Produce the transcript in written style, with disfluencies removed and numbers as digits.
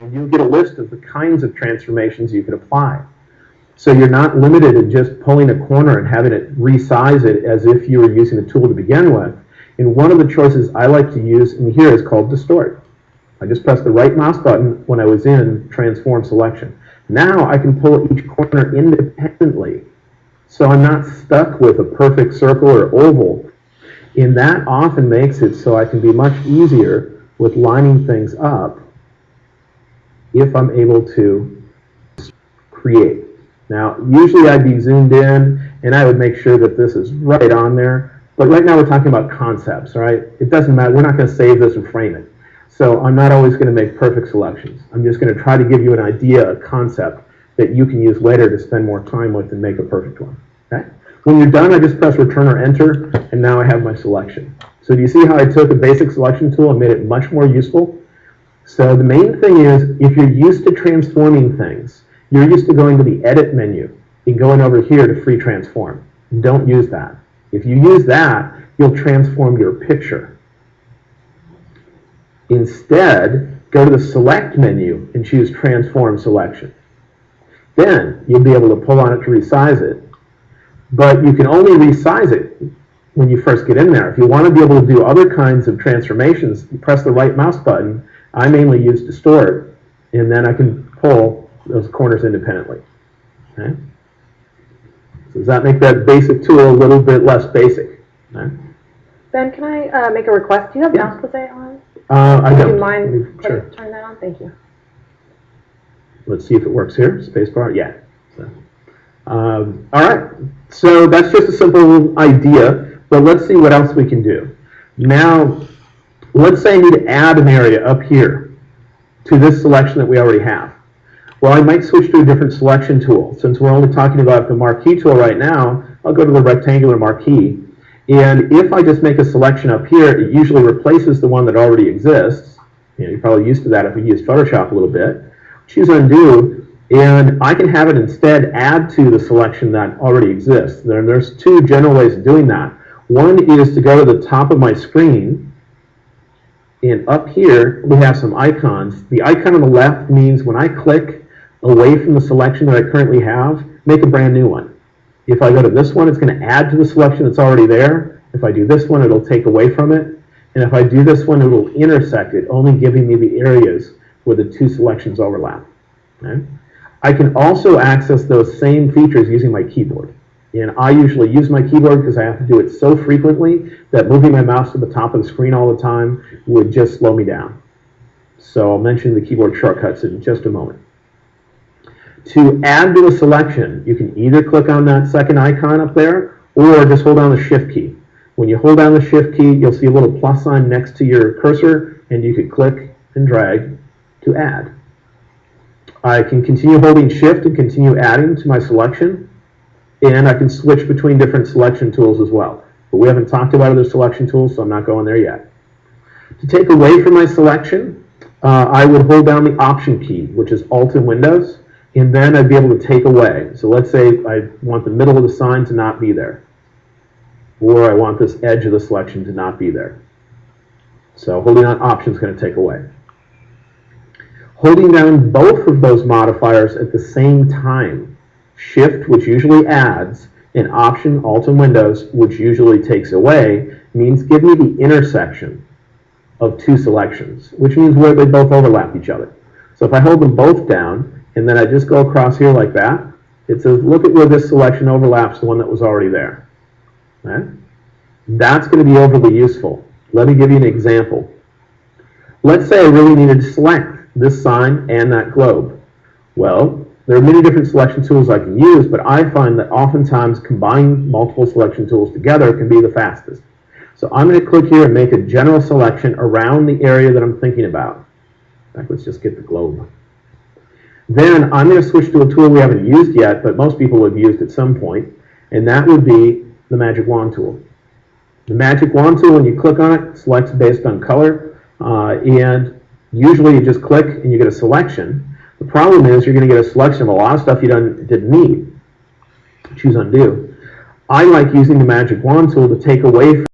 and you'll get a list of the kinds of transformations you can apply. So you're not limited to just pulling a corner and having it resize it as if you were using the tool to begin with. And one of the choices I like to use in here is called Distort. I just press the right mouse button when I was in Transform Selection. Now I can pull each corner independently, so I'm not stuck with a perfect circle or oval. And that often makes it so I can be much easier with lining things up if I'm able to create. Now, usually I'd be zoomed in and I would make sure that this is right on there. But right now we're talking about concepts, right? It doesn't matter. We're not going to save this and frame it. So I'm not always going to make perfect selections. I'm just going to try to give you an idea, a concept that you can use later to spend more time with and make a perfect one. Okay? When you're done, I just press Return or Enter, and now I have my selection. So do you see how I took a basic selection tool and made it much more useful? So the main thing is, if you're used to transforming things, you're used to going to the Edit menu and going over here to Free Transform. Don't use that. If you use that, you'll transform your picture. Instead, go to the Select menu and choose Transform Selection. Then you'll be able to pull on it to resize it. But you can only resize it when you first get in there. If you want to be able to do other kinds of transformations, you press the right mouse button. I mainly use Distort, and then I can pull those corners independently. Okay? So does that make that basic tool a little bit less basic? Okay? Ben, can I make a request? Do you have mouse posay on? I don't. Do you mind Sure. turning that on? Thank you. Let's see if it works here. Spacebar, yeah. So, all right. So that's just a simple idea, but let's see what else we can do. Now, let's say I need to add an area up here to this selection that we already have. Well, I might switch to a different selection tool. Since we're only talking about the marquee tool right now, I'll go to the rectangular marquee. And if I just make a selection up here, it usually replaces the one that already exists. You know, you're probably used to that if we use Photoshop a little bit. Choose Undo, and I can have it instead add to the selection that already exists. There's two general ways of doing that. One is to go to the top of my screen, and up here we have some icons. The icon on the left means when I click away from the selection that I currently have, make a brand new one. If I go to this one, it's going to add to the selection that's already there. If I do this one, it'll take away from it. And if I do this one, it'll intersect it, only giving me the areas where the two selections overlap. Okay? I can also access those same features using my keyboard. And I usually use my keyboard because I have to do it so frequently that moving my mouse to the top of the screen all the time would just slow me down. So I'll mention the keyboard shortcuts in just a moment. To add to a selection, you can either click on that second icon up there or just hold down the Shift key. When you hold down the Shift key, you'll see a little plus sign next to your cursor, and you can click and drag to add. I can continue holding Shift and continue adding to my selection, and I can switch between different selection tools as well. But we haven't talked about other selection tools, so I'm not going there yet. To take away from my selection, I would hold down the Option key, which is Alt in Windows, and then I'd be able to take away. So let's say I want the middle of the sign to not be there, or I want this edge of the selection to not be there. So holding down Option is going to take away. Holding down both of those modifiers at the same time, Shift, which usually adds, and Option, Alt in Windows, which usually takes away, means give me the intersection of two selections, which means where they both overlap each other. So if I hold them both down, and then I just go across here like that, it says, look at where this selection overlaps the one that was already there. Okay? That's going to be overly useful. Let me give you an example. Let's say I really needed to select this sign and that globe. Well, there are many different selection tools I can use, but I find that oftentimes combining multiple selection tools together can be the fastest. So I'm going to click here and make a general selection around the area that I'm thinking about. In fact, let's just get the globe. Then I'm going to switch to a tool we haven't used yet, but most people have used at some point, and that would be the Magic Wand tool. The Magic Wand tool, when you click on it, selects based on color, and usually you just click and you get a selection. The problem is you're going to get a selection of a lot of stuff you didn't need. Choose Undo. I like using the Magic Wand tool to take away